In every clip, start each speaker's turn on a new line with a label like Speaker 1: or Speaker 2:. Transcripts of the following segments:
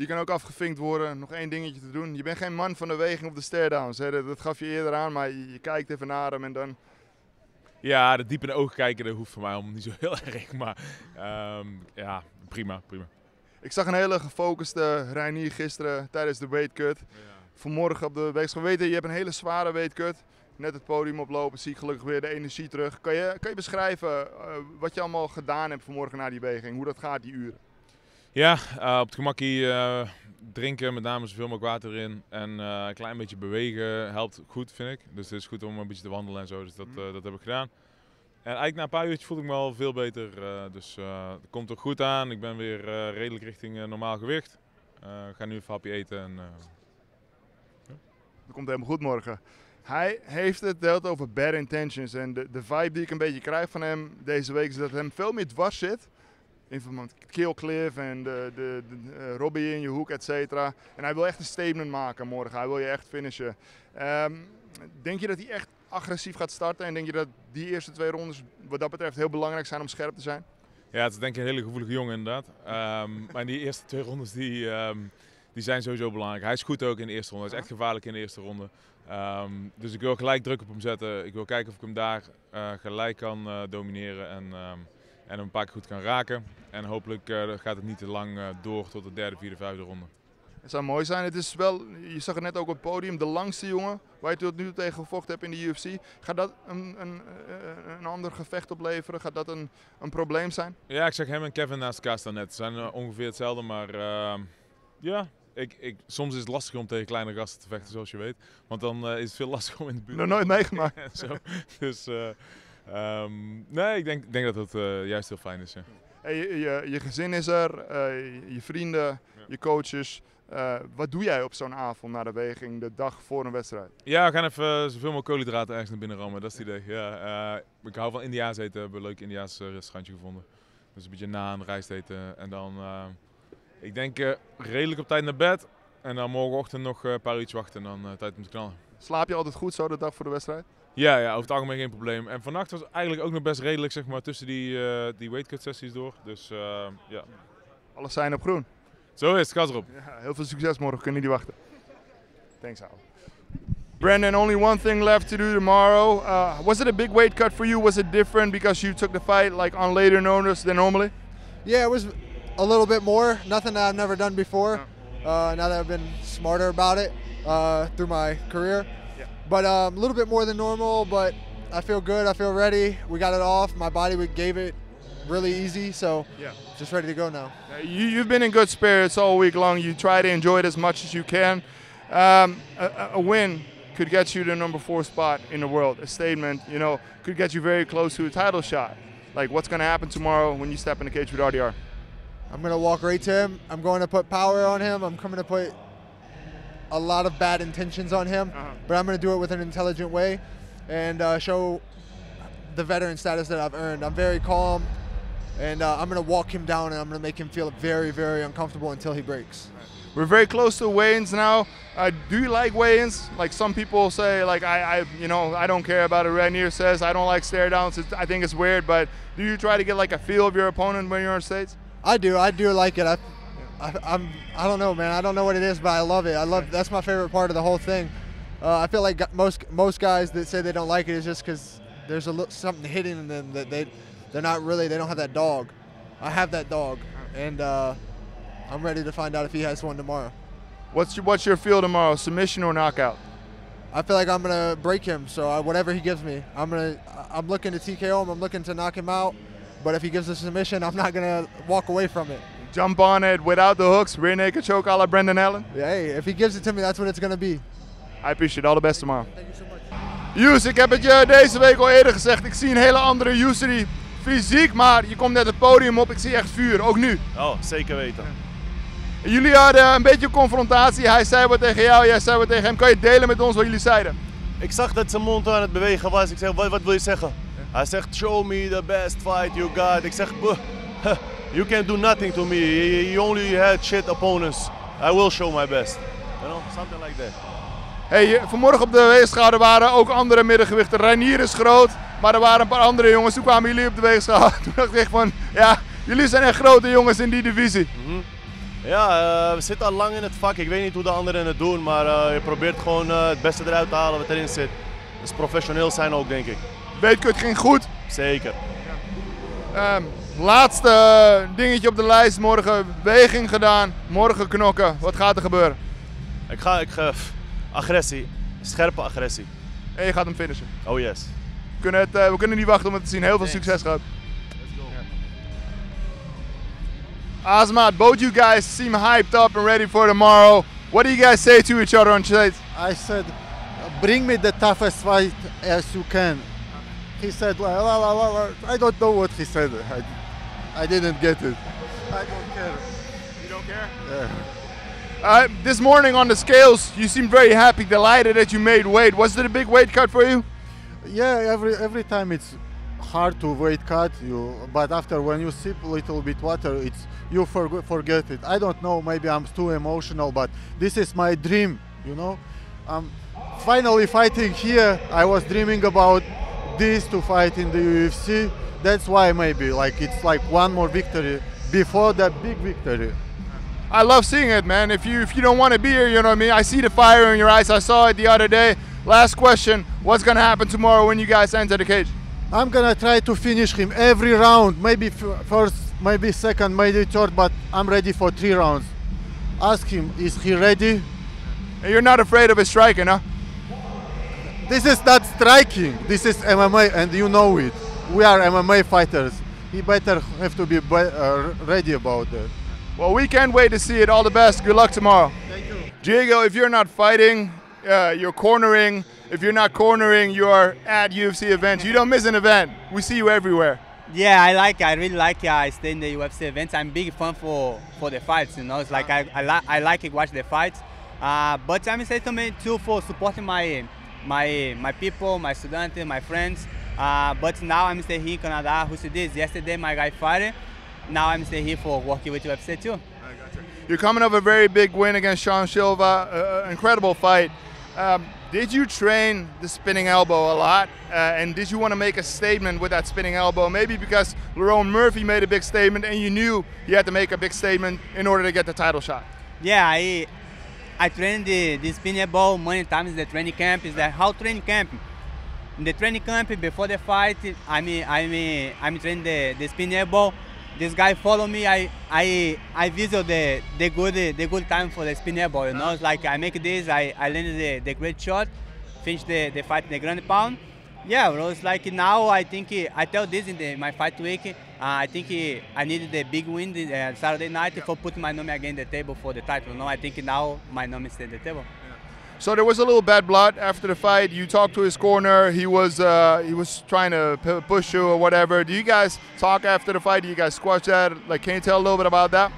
Speaker 1: Die kan ook afgevinkt worden. Nog één dingetje te doen. Je bent geen man van de weging op de stare-downs. Dat gaf je eerder aan, maar je kijkt even naar hem en dan...
Speaker 2: Ja, de diep in de ogen kijken, dat hoeft voor mij allemaal niet zo heel erg. Maar ja, prima.
Speaker 1: Ik zag een hele gefocuste Reinier gisteren tijdens de weightcut. Ja. Vanmorgen op de weegschaal. Weet je hebt een hele zware weightcut. Net het podium oplopen, zie ik gelukkig weer de energie terug. Kan je beschrijven wat je allemaal gedaan hebt vanmorgen na die weging? Hoe dat gaat, die uren?
Speaker 2: Ja, op het gemakkie drinken, met name zoveel mogelijk water in. En een klein beetje bewegen helpt goed, vind ik. Dus het is goed om een beetje te wandelen en zo. Dus dat heb ik gedaan. En eigenlijk na een paar uurtjes voel ik me al veel beter. Dus het komt er goed aan. Ik ben weer redelijk richting normaal gewicht. Ik ga nu even een hapje eten. En,
Speaker 1: ja. Dat komt helemaal goed morgen. Hij heeft het deelt over bad intentions. En de vibe die ik een beetje krijg van hem deze week is dat hem veel meer dwars zit. In verband met Killcliff en de Robbie in je hoek, et cetera. En hij wil echt een statement maken morgen. Hij wil je echt finishen. Denk je dat hij echt agressief gaat starten? En denk je dat die eerste 2 rondes wat dat betreft heel belangrijk zijn om scherp te zijn?
Speaker 2: Ja, het is denk ik een hele gevoelige jongen inderdaad. Maar die eerste 2 rondes die zijn sowieso belangrijk. Hij is goed ook in de eerste ronde. Hij is echt gevaarlijk in de eerste ronde. Dus ik wil gelijk druk op hem zetten. Ik wil kijken of ik hem daar gelijk kan domineren en hem een paar keer goed kan raken. En hopelijk gaat het niet te lang door tot de derde, vierde, vijfde ronde.
Speaker 1: Het zou mooi zijn. Het is wel, je zag het net ook op het podium, de langste jongen waar je tot nu toe tegen gevochten hebt in de UFC. Gaat dat een ander gevecht opleveren? Gaat dat een probleem zijn?
Speaker 2: Ja, ik zag hem en Kevin naast elkaar staan net. Ze zijn ongeveer hetzelfde, maar ja. Soms is het lastig om tegen kleine gasten te vechten, zoals je weet. Want dan is het veel lastiger om in de buurt.
Speaker 1: Nog nooit meegemaakt.
Speaker 2: Zo. Dus nee, ik denk dat het juist heel fijn is. Ja.
Speaker 1: Hey, je gezin is er, je vrienden, je coaches. Wat doe jij op zo'n avond na de weging, de dag voor een wedstrijd?
Speaker 2: Ja, we gaan even zoveel mogelijk koolhydraten ergens naar binnen rammen, dat is het idee. Ja, ik hou van Indiaas eten, we hebben een leuk Indiaas restaurantje gevonden. Dus een beetje naan, rijst eten en dan, ik denk redelijk op tijd naar bed. En dan morgenochtend nog een paar uurtjes wachten en dan tijd om te knallen.
Speaker 1: Slaap je altijd goed zo de dag voor de wedstrijd?
Speaker 2: Ja, over het algemeen geen probleem. En vannacht was eigenlijk ook nog best redelijk, zeg maar, tussen die weightcut sessies door. Dus ja.
Speaker 1: Alles zijn op groen.
Speaker 2: Zo is het, gas erop.
Speaker 1: Ja, heel veel succes morgen, kunnen niet wachten. Thanks, Al. Brandon, only one thing left to do tomorrow. Was it a big weight cut for you? Was it different because you took the fight like on later notice than normally?
Speaker 3: Yeah, it was a little bit more. Nothing that I've never done before. Now that I've been smarter about it through my career.
Speaker 1: Yeah.
Speaker 3: But a little bit more than normal, but I feel good, I feel ready. We got it off, my body gave it really easy, so yeah, just ready to go now.
Speaker 1: You've been in good spirits all week long. You try to enjoy it as much as you can. A win could get you the number 4 spot in the world. A statement, you know, could get you very close to a title shot. Like, what's going to happen tomorrow when you step in the cage with RDR?
Speaker 3: I'm going to walk right to him. I'm going to put power on him. I'm coming to put a lot of bad intentions on him, but I'm going to do it with an intelligent way and show the veteran status that I've earned. I'm very calm, and I'm going to walk him down, and I'm going to make him feel very, very uncomfortable until he breaks.
Speaker 1: We're very close to weigh-ins now. Do you like weigh-ins? Like some people say, like I don't care about it. Reinier says I don't like stare downs. I think it's weird. But do you try to get like a feel of your opponent when you're on stage?
Speaker 3: I do like it. I don't know, man. I don't know what it is, but I love it. That's my favorite part of the whole thing. I feel like most guys that say they don't like it is just because there's something hidden in them that they don't have that dog. I have that dog, and I'm ready to find out if he has one tomorrow.
Speaker 1: What's your feel tomorrow? Submission or knockout?
Speaker 3: I feel like I'm gonna break him. So whatever he gives me, I'm looking to TKO him. I'm looking to knock him out. But if he gives a submission, I'm not gonna walk away from it.
Speaker 1: Jump on it without the hooks, rear naked choke a la Brendan Allen?
Speaker 3: Yeah, hey, if he gives it to me, that's what it's gonna be.
Speaker 1: I appreciate it. All the best tomorrow.
Speaker 3: Thank you so much.
Speaker 1: Yousri, ik heb het je deze week al eerder gezegd. Ik zie een hele andere Yousri fysiek, maar je komt net het podium op. Ik zie echt vuur, ook nu.
Speaker 4: Oh, zeker weten.
Speaker 1: Jullie hadden een beetje confrontatie. Hij zei wat tegen jou, jij zei wat tegen hem. Kan je delen met ons wat jullie zeiden?
Speaker 4: Ik zag dat zijn mond aan het bewegen was. Ik zeg, wat wil je zeggen? Hij zegt, show me the best fight you got. Ik zeg, you can't do nothing to me. You only had shit opponents. I will show my best. You know, something like that.
Speaker 1: Hey, vanmorgen op de weegschaal waren ook andere middengewichten. Reinier is groot, maar er waren een paar andere jongens. Toen kwamen jullie op de weegschaal. Toen dacht ik van, ja, jullie zijn echt grote jongens in die divisie.
Speaker 4: Ja, we zitten al lang in het vak. Ik weet niet hoe de anderen het doen, maar je probeert gewoon het beste eruit te halen wat erin zit. Dus professioneel zijn ook, denk ik.
Speaker 1: Beetkut ging goed.
Speaker 4: Zeker.
Speaker 1: Laatste dingetje op de lijst. Morgen weging gedaan. Morgen knokken. Wat gaat er gebeuren?
Speaker 4: Ik ga agressie. Scherpe agressie.
Speaker 1: En je gaat hem finishen.
Speaker 4: Oh yes.
Speaker 1: We kunnen niet wachten om het te zien. Heel veel succes gehad. Azamat, both you guys seem hyped up and ready for tomorrow. What do you guys say to each other on stage?
Speaker 3: I said, bring me the toughest fight as you can. He said, la, la, la, la, la. I don't know what he said. I didn't get it. I don't care.
Speaker 1: You don't care?
Speaker 3: Yeah.
Speaker 1: This morning on the scales, you seemed very happy, delighted that you made weight. Was it a big weight cut for you?
Speaker 3: Yeah, every time it's hard to weight cut you, but after when you sip a little bit water, you forget it. I don't know, maybe I'm too emotional, but this is my dream, you know. I'm finally fighting here. I was dreaming about this to fight in the UFC. That's why maybe it's like one more victory before that big victory.
Speaker 1: I love seeing it, man. If you don't want to be here, you know what I mean? I see the fire in your eyes. I saw it the other day. Last question, what's going to happen tomorrow when you guys enter the cage?
Speaker 3: I'm gonna try to finish him every round, maybe first, maybe second, maybe third, but I'm ready for 3 rounds. Ask him, is he ready?
Speaker 1: And you're not afraid of his striking, huh?
Speaker 3: This is not striking, this is MMA and you know it. We are MMA fighters. He better have to be ready about that.
Speaker 1: Well, we can't wait to see it. All the best. Good luck tomorrow.
Speaker 3: Thank you.
Speaker 1: Diego, if you're not fighting, you're cornering. If you're not cornering, you are at UFC events. You don't miss an event. We see you everywhere.
Speaker 5: Yeah, I really like it. I stay in the UFC events. I'm big fan for the fights, you know. It's like I like it, watch the fights. But I'm saying to me too for supporting my people, my students, my friends. But now I'm staying here in Canada. Who said this? Yesterday my guy fought. Now I'm staying here for working with UFC too.
Speaker 1: You're coming off a very big win against Sean Silva, incredible fight. Did you train the spinning elbow a lot? And did you want to make a statement with that spinning elbow? Maybe because Lerone Murphy made a big statement and you knew you had to make a big statement in order to get the title shot.
Speaker 5: Yeah, I trained the spinning elbow many times in the training camp. Is that how training camp? In the training camp before the fight, I'm training the spinning elbow. This guy follow me. I visual the good time for the spin elbow. You know, it's like I make this. I landed the great shot, finish the fight in the ground pound. Yeah, bro. It's like now I think I tell this in my fight week. I think I needed the big win Saturday night for putting my name again the table for the title. No, I think now my name is at the table.
Speaker 1: So there was a little bad blood after the fight. You talked to his corner. He was trying to push you or whatever. Do you guys talk after the fight? Do you guys squash that? Like, can you tell a little bit about that?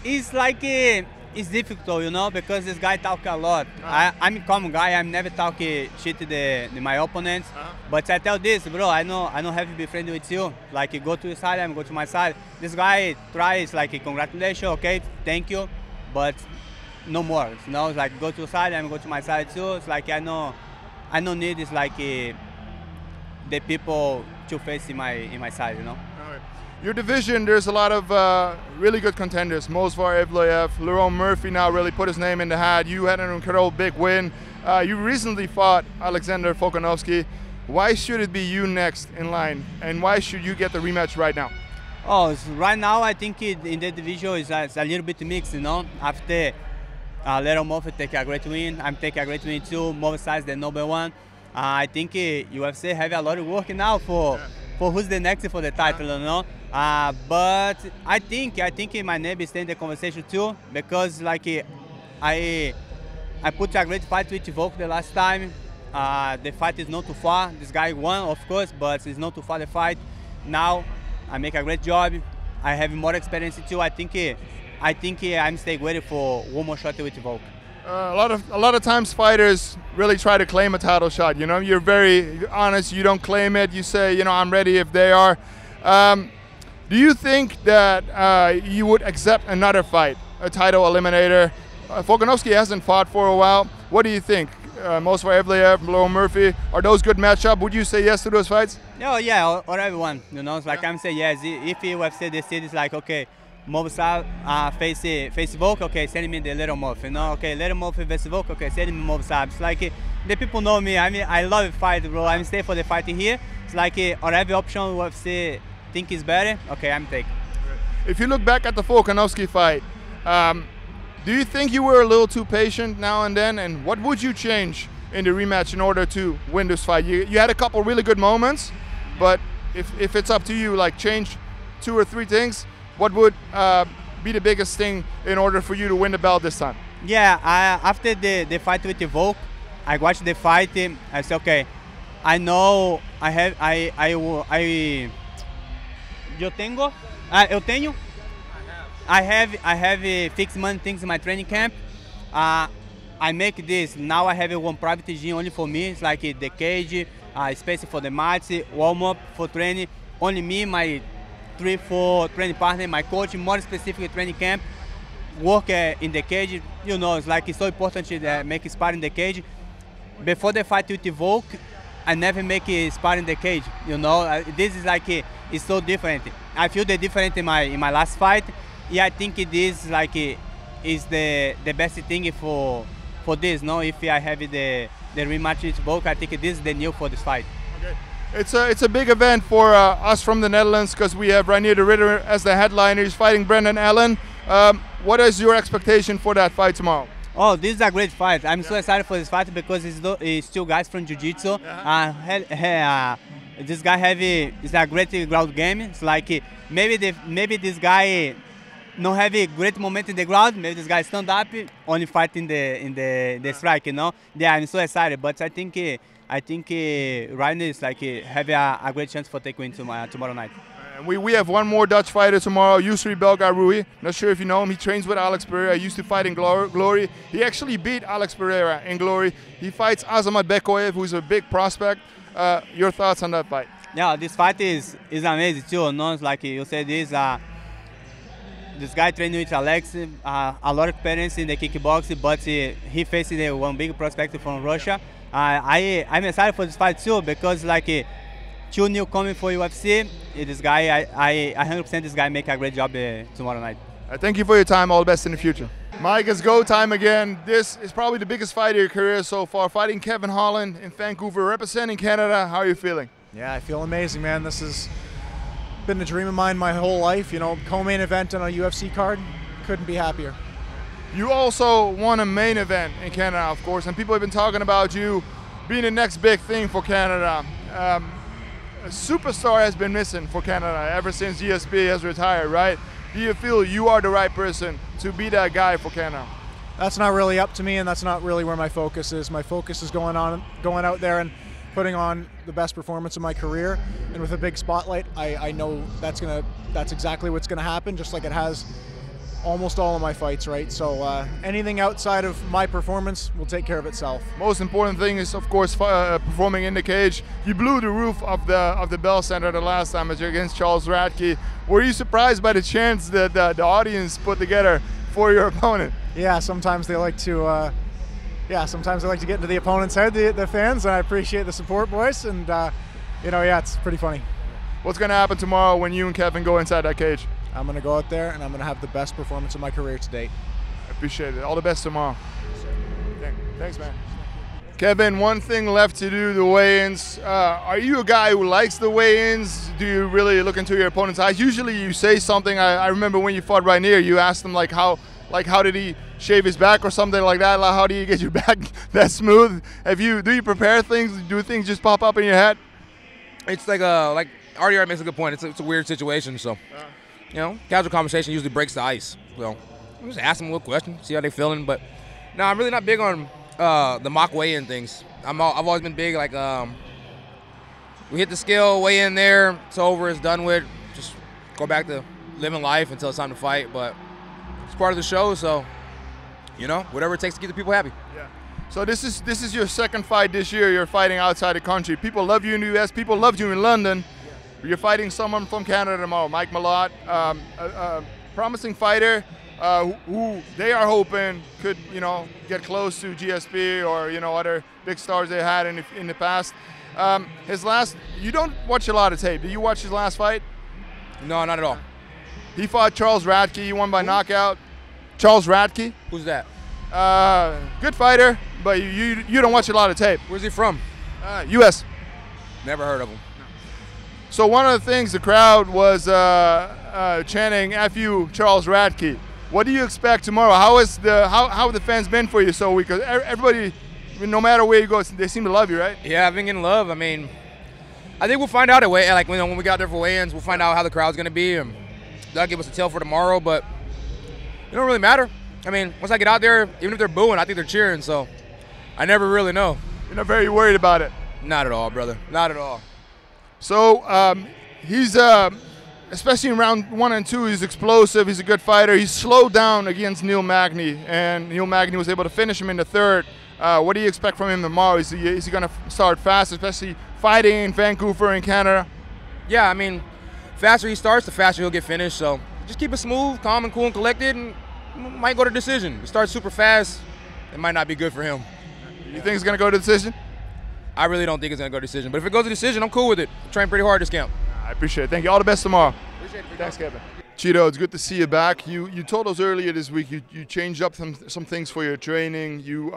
Speaker 5: It's like it's difficult, you know, because this guy talk a lot. I'm a common guy. I'm never talking shit to my opponents. But I tell this, bro. I don't have to be friendly with you. Like, you go to your side, I'm go to my side. This guy tries like, congratulations, okay, thank you, but no more. You know, it's like go to your side, I'm go to my side too. It's like I don't need it's like the people to face in my side, you know.
Speaker 1: Your division, there's a lot of really good contenders. Movsar Evloev, Lerone Murphy now really put his name in the hat. You had an incredible big win. You recently fought Alexander Volkanovski. Why should it be you next in line, and why should you get the rematch right now?
Speaker 5: Oh, right now I think in the division is a little bit mixed, you know. After Lerone Murphy take a great win, I'm taking a great win too. Movsar is the number one. I think UFC have a lot of work now for who's the next for the title, you know. But I think my name is in the conversation too, because like I put a great fight with Volk the last time. The fight is not too far. This guy won, of course, but it's not too far the fight. Now I make a great job. I have more experience too. I think I'm staying ready for one more shot with Volk.
Speaker 1: A lot of times fighters really try to claim a title shot. You know, you're very honest. You don't claim it. You say, you know, I'm ready if they are. Do you think that you would accept another fight, a title eliminator? Volkanovski hasn't fought for a while. What do you think? Movsar Evloev, Lerone Murphy, are those good matchup? Would you say yes to those fights?
Speaker 5: Oh yeah, or everyone. You know, it's like I'm saying yes. If UFC decides like, okay, Move face Volk, okay, send me the little move, you know, okay, little move versus Volk, okay, send me move side. It's like the people know me. I mean, I love the fight, bro. I'm staying for the fight here. It's like on every option UFC think is better. Okay, I'm taking.
Speaker 1: If you look back at the Volkanovski fight, do you think you were a little too patient now and then? And what would you change in the rematch in order to win this fight? You had a couple really good moments, but if it's up to you, like change 2 or 3 things, what would be the biggest thing in order for you to win the belt this time?
Speaker 5: Yeah, after the fight with the Volk, I watched the fight. I said, okay, I know eu tenho. I have fixed money things in my training camp. I make this. Now I have one private gym only for me. It's like the cage, space for the mats, warm up for training. Only me, my 3-4 training partner, my coach, more specific training camp. Work in the cage. You know, it's like it's so important to make spar in the cage. Before the fight with the Volk, I never make a spar in the cage. You know, this is like it's so different. I feel the different in my last fight. Yeah, I think this like is the best thing for this. No, if I have the rematch with Volk, I think this is the new for this fight.
Speaker 1: Okay. It's a big event for us from the Netherlands because we have Reinier de Ridder as the headliner. He's fighting Brendan Allen. What is your expectation for that fight tomorrow?
Speaker 5: Oh, this is a great fight. I'm so excited for this fight because it's 2 guys from Jiu-Jitsu. This guy is a great ground game. It's like maybe this guy not have a great moment in the ground. Maybe this guy stand up, only fight in the strike. You know. Yeah, I'm so excited. But I think Reinier is like have a great chance for take win tomorrow night.
Speaker 1: And we have one more Dutch fighter tomorrow, Yousri Belgaroui. Not sure if you know him. He trains with Alex Pereira. He used to fight in Glory. He actually beat Alex Pereira in Glory. He fights Azamat Bekoev, who's a big prospect. Your thoughts on that fight?
Speaker 5: Yeah, this fight is amazing too. No, it's like you said, this guy training with Alex, a lot of experience in the kickboxing, but he faced one big prospect from Russia. I'm excited for this fight too because like 2 newcomers for UFC. This guy, I 100% this guy make a great job tomorrow night.
Speaker 1: Thank you for your time. All the best in the future. Mike, it's go time again. This is probably the biggest fight of your career so far. Fighting Kevin Holland in Vancouver, representing Canada. How are you feeling?
Speaker 6: Yeah, I feel amazing, man. This has been a dream of mine my whole life. You know, co-main event on a UFC card. Couldn't be happier.
Speaker 1: You also won a main event in Canada, of course, and people have been talking about you being the next big thing for Canada. A superstar has been missing for Canada ever since GSP has retired, right? Do you feel you are the right person to be that guy for Canada?
Speaker 6: That's not really up to me, and that's not really where my focus is. My focus is going out there and putting on the best performance of my career. And with a big spotlight, I know that's exactly what's gonna happen, just like it has almost all of my fights, right? So anything outside of my performance will take care of itself.
Speaker 1: Most important thing is, of course, performing in the cage. You blew the roof of the Bell Center the last time against Charles Radke. Were you surprised by the chants that the audience put together for your opponent?
Speaker 6: Yeah, sometimes they like to. Sometimes they like to get into the opponent's head, the fans, and I appreciate the support, boys. And you know, yeah, it's pretty funny.
Speaker 1: What's going to happen tomorrow when you and Kevin go inside that cage?
Speaker 6: I'm going to go out there and I'm going to have the best performance of my career to date.
Speaker 1: I appreciate it. All the best tomorrow. Thanks, man. Kevin, one thing left to do, the weigh-ins. Are you a guy who likes the weigh-ins? Do you really look into your opponent's eyes? Usually you say something. I remember when you fought Reinier, you asked him how did he shave his back or something like that? Like, how do you get your back that smooth? Do you prepare things? Do things just pop up in your head?
Speaker 7: It's like RDR makes a good point. It's a weird situation, so you know, casual conversation usually breaks the ice. So I'm just ask them a little question, see how they feeling. But no, I'm really not big on the mock weigh-in things. I've always been big like we hit the scale, weigh in there, it's over, it's done with. Just go back to living life until it's time to fight. But it's part of the show, so you know, whatever it takes to keep the people happy.
Speaker 1: Yeah. So this is your second fight this year. You're fighting outside the country. People love you in the US. People loved you in London. You're fighting someone from Canada tomorrow, Mike Mallot, a promising fighter who they are hoping could, you know, get close to GSP or, you know, other big stars they had in the past. You don't watch a lot of tape. Do you watch his last fight?
Speaker 7: No, not at all.
Speaker 1: He fought Charles Radke. He won by knockout. Charles Radke.
Speaker 7: Who's that?
Speaker 1: Good fighter, but you don't watch a lot of tape.
Speaker 7: Where's he from?
Speaker 1: U.S.
Speaker 7: Never heard of him.
Speaker 1: So one of the things the crowd was chanting "F you, Charles Radke." What do you expect tomorrow? How have the fans been for you? So because everybody, no matter where you go, they seem to love you, right?
Speaker 7: Yeah, I've been getting love. I mean, I think we'll find out when we got there for weigh-ins, we'll find out how the crowd's gonna be, and that'll give us a tell for tomorrow. But it don't really matter. I mean, once I get out there, even if they're booing, I think they're cheering. So I never really know.
Speaker 1: You're not very worried about it.
Speaker 7: Not at all, brother. Not at all.
Speaker 1: So he's, especially in round 1 and 2, he's explosive. He's a good fighter. He's slowed down against Neil Magny, and Neil Magny was able to finish him in the 3rd. What do you expect from him tomorrow? Is he going to start fast, especially fighting in Vancouver in Canada?
Speaker 7: Yeah, I mean, faster he starts, the faster he'll get finished. So just keep it smooth, calm and cool and collected, and might go to decision. He starts super fast, it might not be good for him.
Speaker 1: You think it's going to go to decision?
Speaker 7: I really don't think it's going to go to decision. But if it goes to decision, I'm cool with it. Train pretty hard this camp.
Speaker 1: I appreciate it. Thank you. All the best tomorrow.
Speaker 7: Appreciate it.
Speaker 1: Thanks, Kevin. Chito, it's good to see you back. You told us earlier this week you changed up some things for your training. You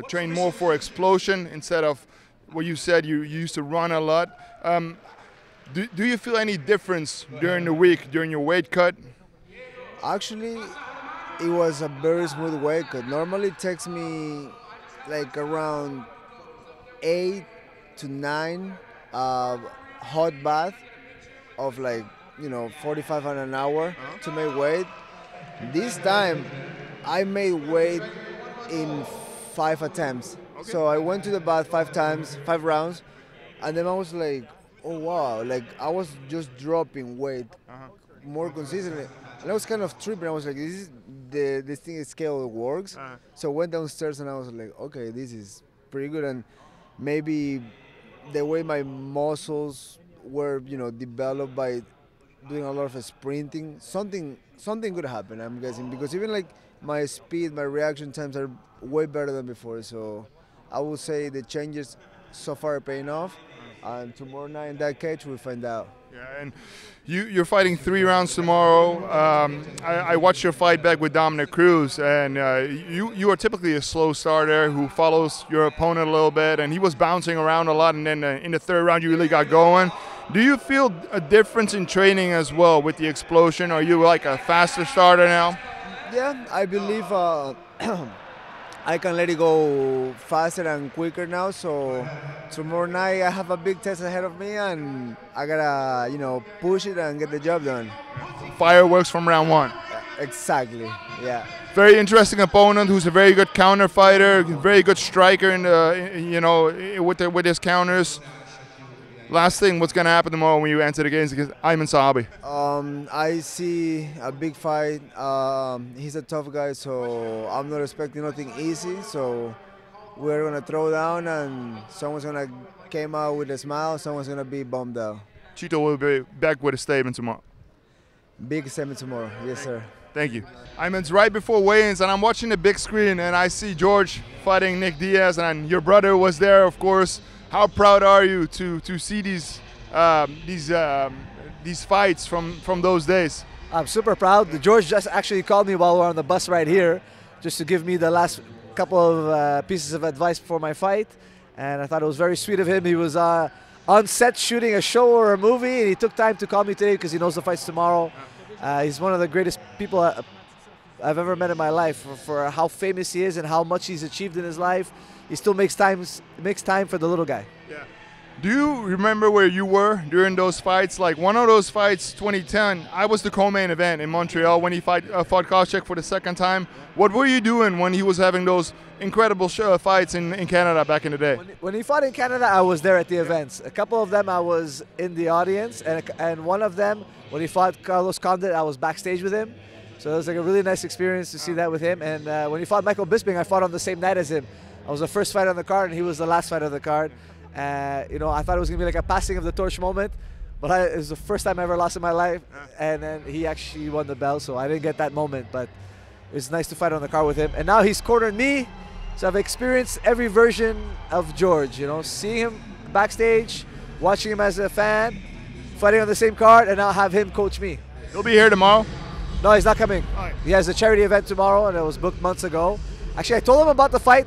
Speaker 1: train more for explosion instead of what you said you used to run a lot. Do you feel any difference during the week, during your weight cut?
Speaker 8: Actually, it was a very smooth weight cut. Normally it takes me like around 8 to 9 hot bath of 45 an hour to make weight. This time I made weight in 5 attempts. Okay. So I went to the bath 5 times, 5 rounds, and then I was like, oh wow, I was just dropping weight more consistently. And I was kind of tripping. I was like, this thing is scale works. So I went downstairs and I was like, okay, this is pretty good. And maybe the way my muscles were, developed by doing a lot of sprinting, something could happen, I'm guessing, because even my speed, my reaction times are way better than before. So I would say the changes so far are paying off, and tomorrow night in that cage we'll find out.
Speaker 1: Yeah, and you're fighting 3 rounds tomorrow. I watched your fight back with Dominic Cruz, and you are typically a slow starter who follows your opponent a little bit, and he was bouncing around a lot, and then in the 3rd round you really got going. Do you feel a difference in training as well with the explosion? Are you like a faster starter now?
Speaker 8: Yeah, I believe I can let it go faster and quicker now. So tomorrow night I have a big test ahead of me, and I gotta push it and get the job done.
Speaker 1: Fireworks from round 1.
Speaker 8: Exactly. Yeah.
Speaker 1: Very interesting opponent who's a very good counter fighter, very good striker in the, with his counters. Last thing, what's going to happen tomorrow when you enter the games against Aiemann Zahabi?
Speaker 8: I see a big fight. He's a tough guy, so I'm not expecting nothing easy. So we're going to throw down, and someone's going to come out with a smile, someone's going to be bummed out.
Speaker 1: Chito will be back with a statement tomorrow.
Speaker 8: Big statement tomorrow, yes sir.
Speaker 1: Thank you. Aimann's right before weigh-ins, and I'm watching the big screen, and I see George fighting Nick Diaz, and your brother was there, of course. How proud are you to see these fights from those days?
Speaker 9: I'm super proud. George just actually called me while we're on the bus right here, just to give me the last couple of pieces of advice before my fight, and I thought it was very sweet of him. He was on set shooting a show or a movie, and he took time to call me today because he knows the fight's tomorrow. He's one of the greatest people I've ever met in my life for how famous he is and how much he's achieved in his life. He still makes time for the little guy.
Speaker 1: Yeah. Do you remember where you were during those fights? Like one of those fights, 2010, I was the co-main event in Montreal when he fought Koscheck for the 2nd time. What were you doing when he was having those incredible fights in Canada back in the day?
Speaker 9: When he fought in Canada, I was there at the events. A couple of them I was in the audience, and one of them, when he fought Carlos Condit, I was backstage with him. So it was like a really nice experience to see that with him. And when he fought Michael Bisping, I fought on the same night as him. I was the first fight on the card, and he was the last fight on the card. I thought it was going to be like a passing of the torch moment, but it was the first time I ever lost in my life, and then he actually won the belt, so I didn't get that moment, but it was nice to fight on the card with him. And now he's cornered me, so I've experienced every version of George, seeing him backstage, watching him as a fan, fighting on the same card, and now have him coach me.
Speaker 1: He'll be here tomorrow?
Speaker 9: No, he's not coming.
Speaker 1: Right.
Speaker 9: He has a charity event tomorrow, and it was booked months ago. Actually, I told him about the fight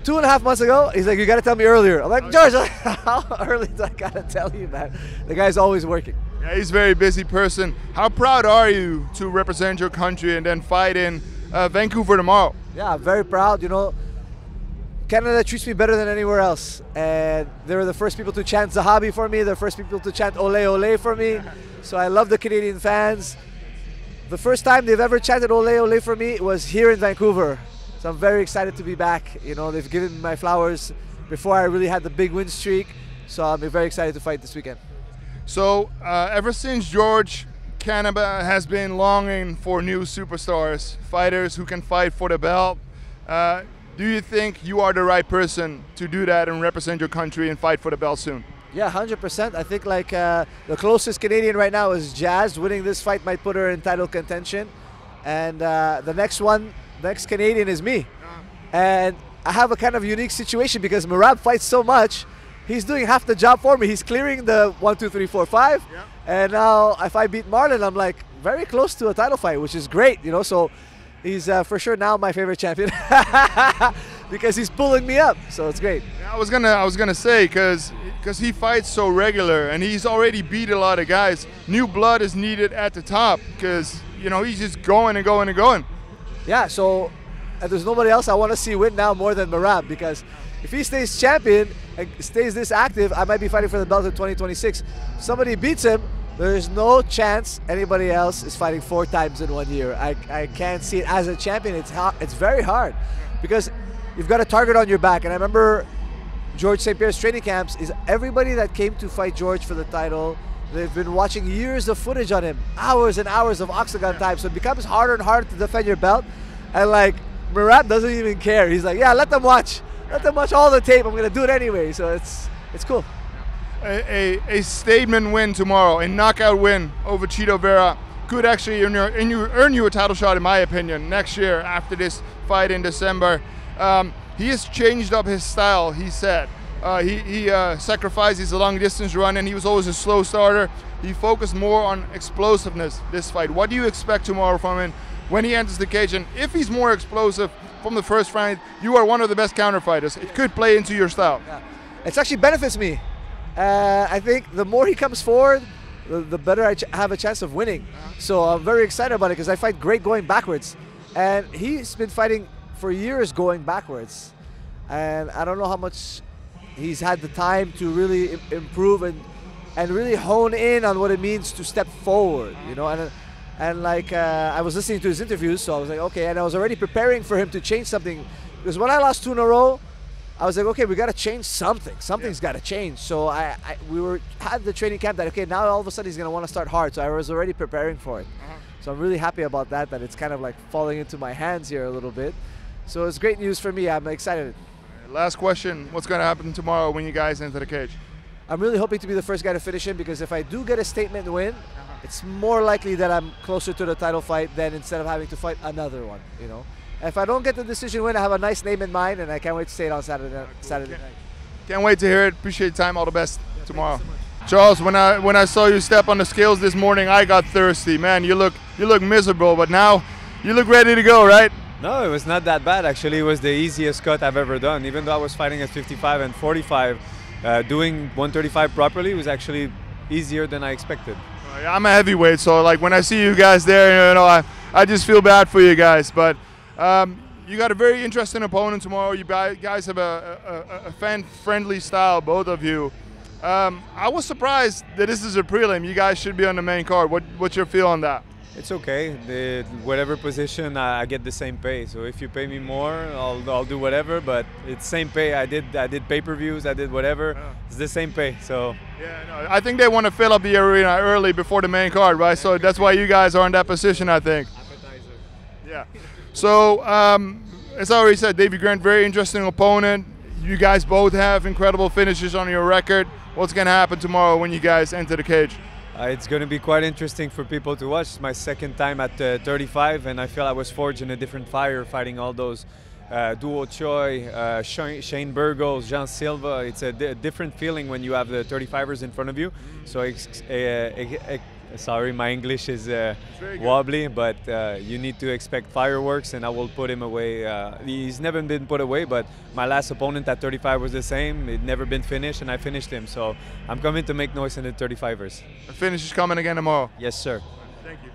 Speaker 9: 2.5 months ago. He's like, you got to tell me earlier. I'm like, George, how early do I got to tell you, man? The guy's always working.
Speaker 1: Yeah, he's a very busy person. How proud are you to represent your country and then fight in Vancouver tomorrow?
Speaker 9: Yeah, I'm very proud. You know, Canada treats me better than anywhere else. And they were the first people to chant Zahabi for me. They're the first people to chant Ole Ole for me. So I love the Canadian fans. The first time they've ever chanted Ole Ole for me was here in Vancouver. So I'm very excited to be back. You know, they've given me my flowers before I really had the big win streak. So I'm very excited to fight this weekend.
Speaker 1: So ever since George, Canada has been longing for new superstars, fighters who can fight for the belt. Do you think you are the right person to do that and represent your country and fight for the belt soon?
Speaker 9: Yeah, 100%. I think like the closest Canadian right now is Jazz. Winning this fight might put her in title contention. And the next Canadian is me. And I have a kind of unique situation because Merab fights so much. He's doing half the job for me. He's clearing the 1, 2, 3, 4, 5. Yeah. And now if I beat Marlon, I'm like very close to a title fight, which is great, you know. So he's for sure now my favorite champion because he's pulling me up. So it's great.
Speaker 1: Yeah, I was gonna say because he fights so regular and he's already beat a lot of guys. New blood is needed at the top because you know he's just going and going and going.
Speaker 9: Yeah. So there's nobody else I want to see win now more than Merab because if he stays champion and stays this active, I might be fighting for the belt in 2026. If somebody beats him, there's no chance anybody else is fighting 4 times in 1 year. I can't see it as a champion. It's very hard because you've got a target on your back. And I remember George St. Pierre's training camps is everybody that came to fight George for the title. They've been watching years of footage on him, hours and hours of octagon time. So it becomes harder and harder to defend your belt. And like Merab doesn't even care. He's like, yeah, let them watch. Let them watch all the tape. I'm gonna do it anyway. So it's cool.
Speaker 1: A statement win tomorrow, a knockout win over Chito Vera could actually earn you a title shot, in my opinion, next year after this fight in December. He has changed up his style, he said. He sacrificed his long distance run and he was always a slow starter. He focused more on explosiveness this fight. What do you expect tomorrow from him when he enters the cage? And if he's more explosive from the first fight, you are one of the best counter fighters. It could play into your style.
Speaker 9: Yeah. It actually benefits me. I think the more he comes forward, the better I have a chance of winning. So I'm very excited about it because I fight great going backwards. And he's been fighting for years going backwards. And I don't know how much he's had the time to really improve and really hone in on what it means to step forward, you know. And like I was listening to his interviews, so I was like, okay, and I was already preparing for him to change something. Because when I lost 2 in a row, I was like, okay, we got to change something. Something's got to change. So we had the training camp that, okay, now all of a sudden he's going to want to start hard. So I was already preparing for it. So I'm really happy about that it's kind of like falling into my hands here a little bit. So it's great news for me. I'm excited.
Speaker 1: Last question, what's going to happen tomorrow when you guys enter the cage?
Speaker 9: I'm really hoping to be the first guy to finish him because if I do get a statement win, it's more likely that I'm closer to the title fight than instead of having to fight another one, you know. If I don't get the decision win, I have a nice name in mind, and I can't wait to say it on Saturday night.
Speaker 1: Can't wait to hear it. Appreciate your time. All the best tomorrow. So Charles, when I saw you step on the scales this morning, I got thirsty. Man, you look miserable, but now you look ready to go, right?
Speaker 10: No, it was not that bad. Actually, it was the easiest cut I've ever done. Even though I was fighting at 55 and 45, doing 135 properly was actually easier than I expected.
Speaker 1: I'm a heavyweight, so like when I see you guys there, you know, I just feel bad for you guys. But you got a very interesting opponent tomorrow. You guys have a fan-friendly style, both of you. I was surprised that this is a prelim. You guys should be on the main card. What's your feel on that?
Speaker 10: It's okay. Whatever position, I get the same pay. So if you pay me more, I'll do whatever. But it's same pay. I did pay-per-views. I did whatever. It's the same pay. So
Speaker 1: yeah, no, I think they want to fill up the arena early before the main card, right? So that's why you guys are in that position, I think.
Speaker 10: Appetizer.
Speaker 1: Yeah. So as I already said, Davey Grant, very interesting opponent. You guys both have incredible finishes on your record. What's going to happen tomorrow when you guys enter the cage?
Speaker 10: It's going to be quite interesting for people to watch. It's my second time at 35, and I feel I was forged in a different fire fighting all those Duo Choi, Shane Burgos, Jean Silva. It's a different feeling when you have the 35ers in front of you. So Sorry, my English is wobbly, but you need to expect fireworks, and I will put him away. He's never been put away, but my last opponent at 35 was the same. It never been finished, and I finished him. So I'm coming to make noise in the 35ers.
Speaker 1: The finish is coming again tomorrow.
Speaker 10: Yes, sir.
Speaker 1: Thank you.